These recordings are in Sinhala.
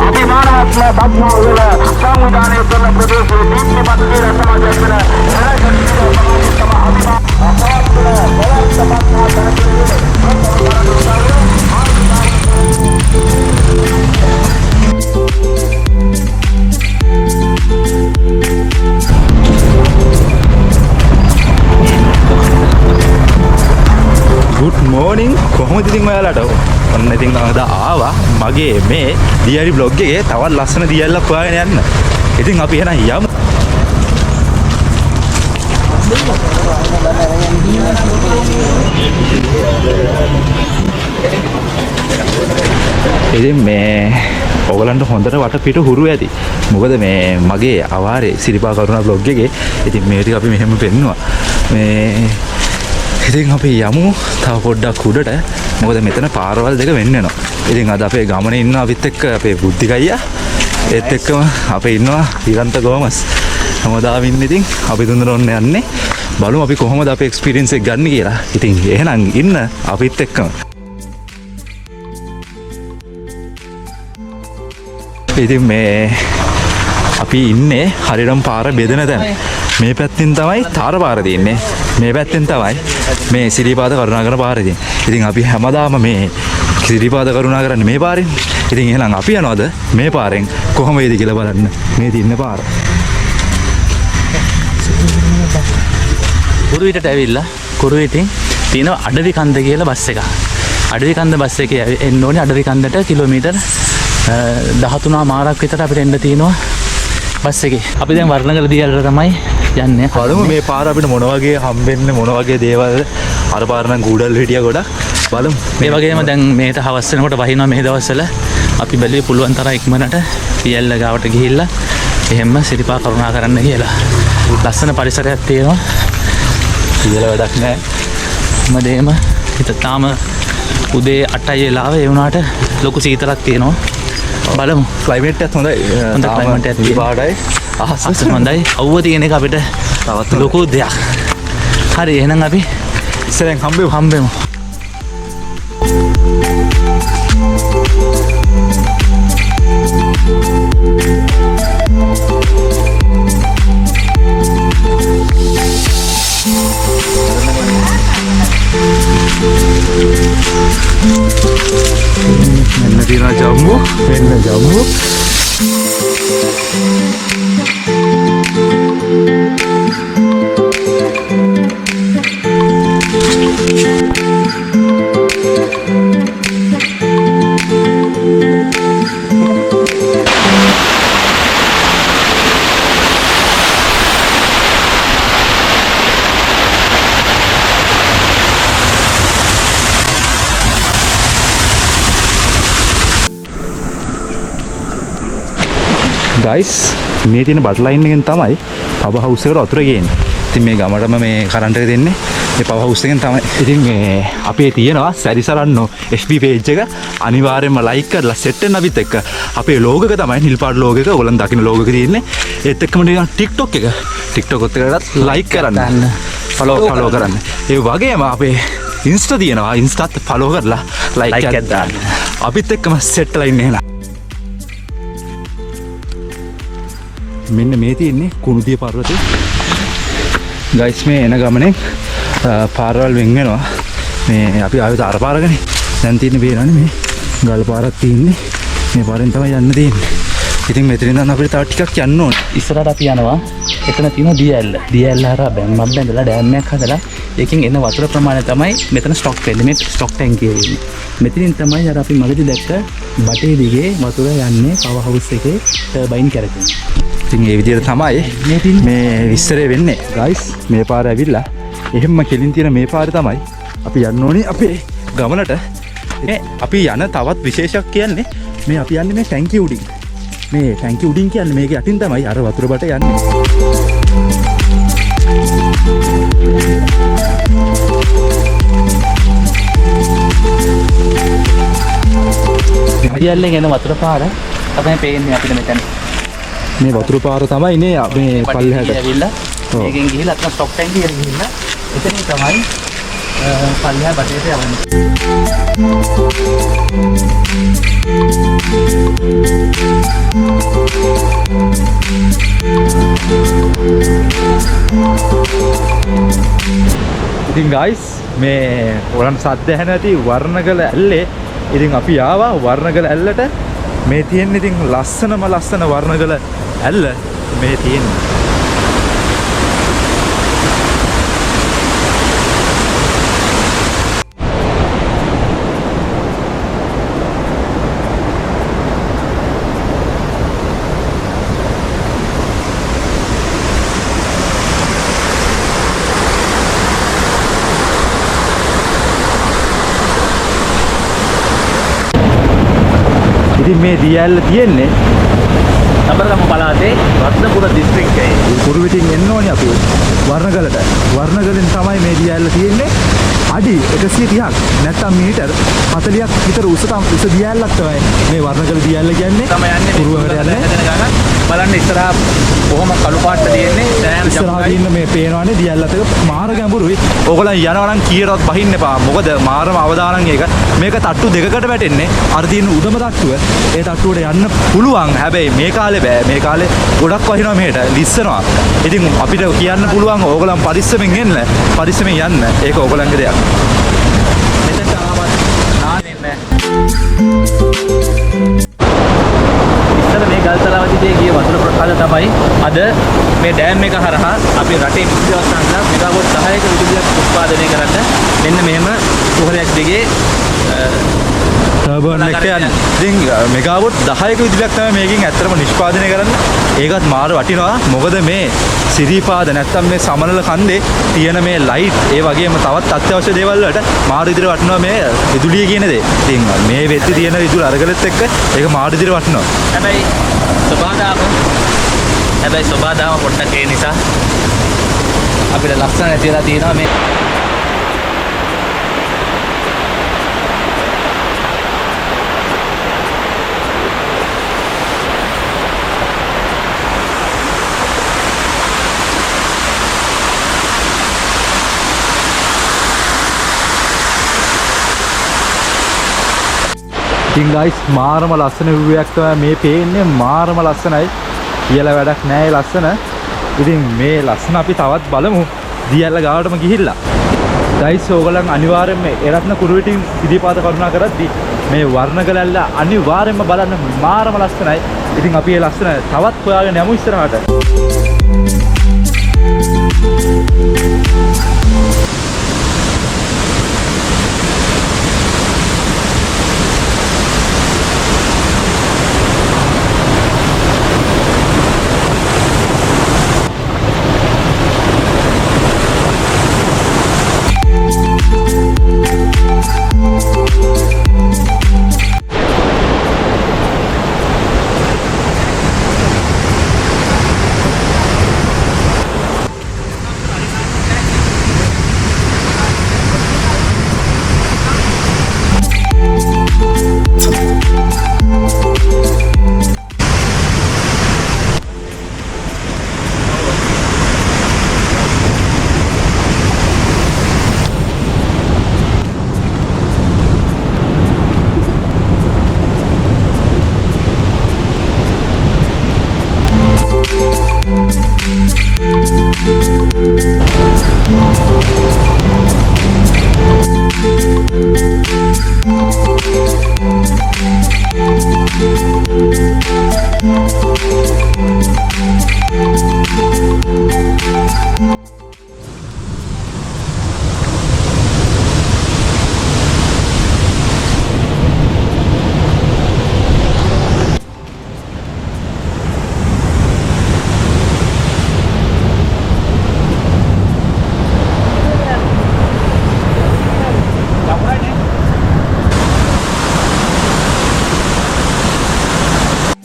අභිමානාත්මක බද්මෝ වල සංවිධානය කරන ප්‍රදේශයේ දීප්ති පත්තිර සමාජයක් වෙන Good morning. කොහොමද ඉතින් ඔයාලට? ඔන්න ඉතින් අද ආවා මගේ මේ දියරි බ්ලොග් එකේ තවත් ලස්සන දියල්ලක් හොයාගෙන යන්න. ඉතින් අපි එහෙනම් යමු. ඉතින් මේ ඔයගලන්ට හොඳට වටපිට හුරු ඇති. මොකද මේ මගේ අවාරේ සිරිපා කරුණා බ්ලොග් එකේ ඉතින් මේ ටික අපි මෙහෙම පෙන්නුවා. මේ ඉතින් අපි යමු තව පොඩ්ඩක් උඩට. මොකද මෙතන පාරවල් දෙක වෙන්න වෙනවා. ඉතින් අද අපේ ගමනේ ඉන්නවා අපිත් එක්ක අපේ බුද්ධික අයියා. ඒත් එක්කම අපේ ඉන්නවා හිරන්ත ගෝමස්. හැමදාම ඉන්නේ ඉතින් අපි තුන්දෙනා යන්නේ. බලමු අපි කොහොමද අපේ එක්ස්පීරියන්ස් එක ගන්න කියලා. ඉතින් එහෙනම් ඉන්න අපිත් එක්කම. ඉතින් මේ අපි ඉන්නේ හරියටම පාර බෙදෙන තැන. මේ පැත්තෙන් තමයි තාර පාර තියෙන්නේ. මේ පැත්තෙන් තමයි මේ සිරිපාද කරුණාකර පාර තියෙන්නේ. ඉතින් අපි හැමදාම මේ සිරිපාද කරුණා කරන්නේ මේ පාරෙන්. ඉතින් එහෙනම් අපි යනවාද මේ පාරෙන් කොහොම වේද කියලා බලන්න. මේ තියෙන පාර. කුරුවිටට ඇවිල්ලා කුරුවිටින් තියෙන අඩවි කන්ද කියලා බස් එක. අඩවි කන්ද බස් එකේ එන්න ඕනේ අඩවි කන්දට කිලෝමීටර් 13 මාරක් විතර අපිට එන්න තියෙනවා බස් එකේ. අපි දැන් වර්ණගල දියල්ලට තමයි යන්නේ. බලමු මේ පාර අපිට මොන වගේ හම්බෙන්නේ මොන වගේ දේවල්. අර පාර නම් ගූඩල් හිටියා ගොඩක්. බලමු. මේ වගේම දැන් මේට හවස් වෙනකොට වහිනවා මේ දවස්වල. අපි බැලුවේ පුළුවන් තරම් ඉක්මනට දියල්ල ගාවට ගිහිල්ලා එහෙම සිරිපා කරුණා කරන්න කියලා. ලස්සන පරිසරයක් තියෙනවා. කියලා වැඩක් නැහැ. මදේම හිත තාම උදේ 8යි වෙලාව ඒ වුණාට ලොකු සීතලක් තියෙනවා. බලමු. ක්ලයිමේට් එකත් හොඳයි. හොඳ ක්ලයිමේට් එකක් පාඩයි. අහස හොඳයි. අවුව තියෙන එක අපිට තවත් ලොකු දෙයක්. හරි එහෙනම් අපි ඉස්සරෙන් හම්බෙමු. මෙන්න තියෙනවා ජම්බු. මෙන්න ජම්බු. ගයිස් මේ තියෙන බට් ලයින් එකෙන් තමයි පව හවුස් එකට වතුර ගේන්නේ. ඉතින් මේ ගමටම මේ කරන්ට් එක දෙන්නේ මේ පව හවුස් එකෙන් තමයි. ඉතින් මේ අපේ තියෙනවා සරිසරන්නෝ FB page එක අනිවාර්යයෙන්ම like කරලා set වෙන්න අපිත් එක්ක. අපේ logo එක තමයි නිල් පාට logo එක. ඔයගොල්ලන් දකින්න logo එක තියෙන්නේ. ඒත් එක්කම තියෙනවා TikTok එක. TikTok එකටත් like කරන්න. follow කරන්න. ඒ වගේම අපේ Insta තියෙනවා. Instaත් follow කරලා like එකක් දාන්න. අපිත් එක්කම set වෙලා ඉන්න එහෙනම්. මෙන්න මේ තියෙන්නේ කුණුදිය පර්වතේ. ගයිස් මේ එන ගමනේ පාරවල් වෙන් වෙනවා. මේ අපි ආවේ තාර පාරකනේ. දැන් තියෙන්නේ බේරන්නේ මේ ගල් පාරක් තියෙන්නේ. මේ පාරෙන් තමයි යන්න තියෙන්නේ. ඉතින් මෙතනින් නම් අපිට තව ටිකක් යන්න ඕනේ. ඉස්සරහට අපි යනවා. එතන තියෙනවා දියැල්ල. දියැල්ල හරහා බැම්මක් බැඳලා ඩෑම් එකක් හදලා ඒකෙන් එන වතුර ප්‍රමාණය තමයි මෙතන ස්ටොක් වෙන්නේ. මේ ස්ටොක් ටැංකිය වෙන්නේ. මෙතනින් තමයි අර අපි මගදී දැක්ක බටේ දිගේ වතුර යන්නේ පව හවුස් එකේ ටර්බයින් කරගෙන. ඉතින් ඒ විදිහට තමයි මේ විස්තරය වෙන්නේ. ගයිස් මේ පාර ඇවිල්ලා එහෙම්ම කෙලින් තියෙන මේ පාරේ තමයි අපි යන්න ඕනේ අපේ ගමනට. මේ අපි යන තවත් විශේෂයක් කියන්නේ මේ අපි යන්නේ මේ ටැංකිය උඩින්. මේ ටැංකිය උඩින් කියන්නේ මේක යටින් තමයි අර වතුර බට යන්නේ. දියැල්ලෙන් එන වතුර පාර තමයි පේන්නේ අපිට මෙතන. මේ වතුර පාර තමයි නේ මේ පල්ලෙහාට ඇවිල්ලා මේකෙන් ගිහිල්ලා අතන ස්ටොක් ටැංකියට ගිහිල්ලා එතනින් තමයි පල්ලෙහා බටේට යවන්නේ. ඉතින් guys මේ ඔයගොල්ලන් සද්ද ඇහෙන ඇති වර්ණගල ඇල්ලේ. ඉතින් අපි ආවා වර්ණගල ඇල්ලට. මේ තියෙන්නේ ඉතින් ලස්සන වර්ණගල ඇල්ල මේ තියෙන්නේ. ඉතින් මේ දියැල්ල තියෙන්නේ සබරගම පළාතේ රත්නපුර දිස්ත්‍රික්කයේ. කුරුවිටින් එන්න ඕනේ අපි වර්ණගලට. වර්ණගලෙන් තමයි මේ දියැල්ල තියෙන්නේ. අඩි 130ක් නැත්නම් මීටර් 40ක් විතර උස දියැල්ලක් තමයි මේ වර්ණගල දියැල්ල කියන්නේ. තමයි යන්නේ කුරුවකට යන්නේ. බලන්න ඉස්සරහා කොහොම කළු පාට තියෙන්නේ. දැන් ඉස්සරහා තියෙන මේ පේනවනේ දියැල්ලත් එක මාර ගැඹුරුයි. ඕගොල්ලන් යනවා නම් කීරවත් බහින්න එපා. මොකද මාරම අවදානම් එක. මේක තට්ටු දෙකකට වැටෙන්නේ. අර තියෙන උඩම තට්ටුව. ඒ තට්ටුවට යන්න පුළුවන්. හැබැයි මේ කාලේ බෑ. මේ කාලේ ගොඩක් වහිනවා මෙහෙට. ලිස්සනවා. ඉතින් අපිට කියන්න පුළුවන් ඕගොල්ලන් පරිස්සමෙන් එන්න. පරිස්සමෙන් යන්න. ඒක ඕගොල්ලන්ගේ දෙයක්. මෙතනට ආවත් නාන්නේ නැහැ. ඉස්සර මේ ගල්තලාවදී ගිය වතුර ප්‍රපාත තමයි අද මේ ඩෑම් එක හරහා අපි රටේ විද්‍යාවත් සංග්‍රහ මෙගාවොට් 10ක විදුලියක් උත්පාදනය කරන්න මෙන්න මෙහෙම කුහරයක් දිගේ ටර්බන් එක යන්නේ. ඉතින් මෙගාවොට් 10ක විදුලියක් තමයි මේකෙන් ඇත්තටම නිෂ්පාදනය කරන්නේ. ඒකත් මාර වටිනවා. මොකද මේ සිරිපාද නැත්තම් මේ සමනල කන්දේ තියෙන මේ ලයිට් ඒ වගේම තවත් අත්‍යවශ්‍ය දේවල් වලට මාර විදිහට වටිනවා මේ විදුලිය කියන දේ. ඉතින් මේ වෙද්දි තියෙන විදුල අරගලෙත් එක්ක ඒක මාර විදිහට වටිනවා. හැබැයි සබාදාම පොට්ටක් ඒ නිසා අපිට ලස්සන නැතිලා තියෙනවා මේ ඉතින් guys මාරම ලස්සන view එකක් තමයි මේ පේන්නේ. මාරම ලස්සනයි. කියලා වැඩක් නැහැ ලස්සන. ඉතින් මේ ලස්සන අපි තවත් බලමු දියැල්ල ගාවටම ගිහිල්ලා. guys ඕගොල්ලන් අනිවාර්යෙන්ම එරත්න කුරුවිටින් ඉදිරිපාත කරුණා කරද්දී මේ වර්ණගල ඇල්ල අනිවාර්යෙන්ම බලන්න මාරම ලස්සනයි. ඉතින් අපි මේ ලස්සන තවත් හොයාගෙන යමු ඉස්සරහට.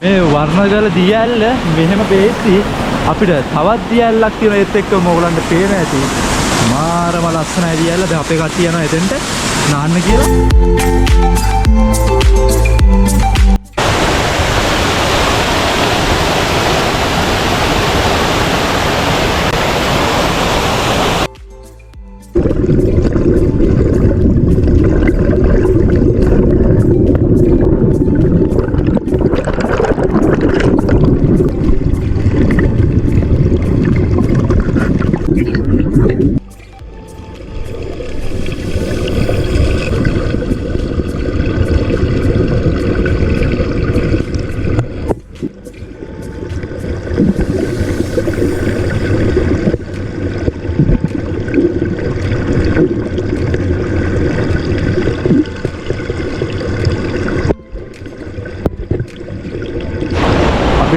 මේ වර්ණගල දියැල්ල මෙහෙම පේද්දි අපිට තවත් දියැල්ලක් තියෙන ඒත් එක්කම ඕගලන්ට පේන ඇති. මාරම ලස්සනයි දියැල්ල. දැන් අපේ කට්ටිය යනවා එතෙන්ට නාන්න කියලා.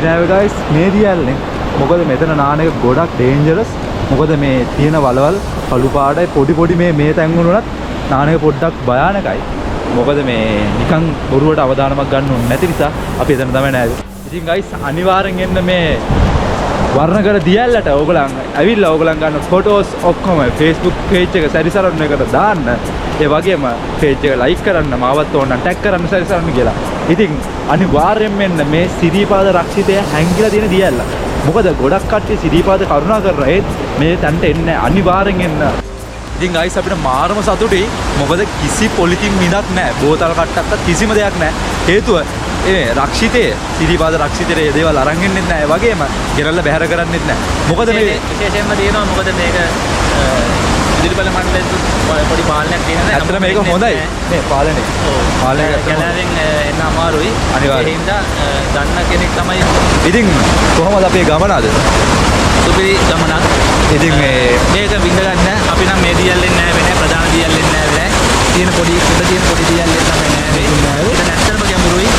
අපි නෑ guys මේ දියල්නේ. මොකද මෙතන නාන එක ගොඩක් ඩේන්ජරස්. මොකද මේ තියෙන වලවල් කළු පාටයි පොඩි මේ තැන් වුණත් නාන එක පොඩ්ඩක් භයානකයි. මොකද මේ නිකන් බොරුවට අවධානමක් ගන්න ඕනේ නැති නිසා අපි එතන තමයි නෑ. ඉතින් guys අනිවාර්යෙන් එන්න මේ වර්ණගල දියැලට ඕගලන් ඇවිල්ලා ඕගලන් ගන්න ෆොටෝස් ඔක්කොම Facebook page එක සරිසරන්න එකට දාන්න. ඒ වගේම page එක like කරන්න, මාවත් ඕනනම් tag කරන්න සරිසරන්න කියලා. ඉතින් අනිවාර්යෙන් මෙන්න මේ සිරිපාද රක්ෂිතය හැංගිලා තියෙන දියැල්ල. මොකද ගොඩක් කට්ටිය සිරිපාද කරුණා කරන ඒත් මේ තැනට එන්නේ අනිවාර්යෙන් එන්න. ඉතින් guys අපිට මාරම සතුටුයි. මොකද කිසි පොලිතින් මිදක් නැහැ. බෝතල් කට්ටක්වත් කිසිම දෙයක් නැහැ. හේතුව ඒ රක්ෂිතේ සිරිපාද රක්ෂිතේ දේවල් අරන් එන්නෙත් නැහැ. ඒ වගේම ගෙරල්ල බැහැර කරන්නෙත් නැහැ. මොකද මේ විශේෂයෙන්ම තියෙනවා මොකද මේක ඉදිරිපල මණ්ඩලයෙන් පොඩි පාලනයක් තියෙනවා. ඇත්තට මේක හොඳයි. මේ පාලනේ. පාලනය කැලෑවෙන් එන්න අමාරුයි. අනිවාර්යයෙන්. ඒ හින්දා දන්න කෙනෙක් තමයි. ඉතින් කොහොමද අපේ ගමන අද? සුපිරි ගමනක්. ඉතින් මේක විඳ ගන්න අපි නම් මේ දියල්ලෙන් නෑ වෙන්නේ ප්‍රධාන දියල්ලෙන් නෑ වෙන්නේ. තියෙන පොඩි දියල්ලෙන් තමයි නෑ වෙන්නේ. ඒක නැත්තරම ගැඹුරුයි.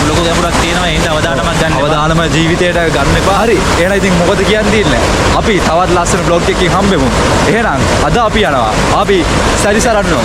ලොකු ගැඹුරක් තියෙනවා. ඒ හින්දා අවදානමක් ගන්න. අවදානම ජීවිතයට ගන්න එපා. හරි. එහෙනම් ඉතින් මොකද කියන්නේ? අපි තවත් ලස්සන vlog එකකින් හම්බෙමු. එහෙනම් අද අපි යනවා. අපි සරිසරන්නෝ.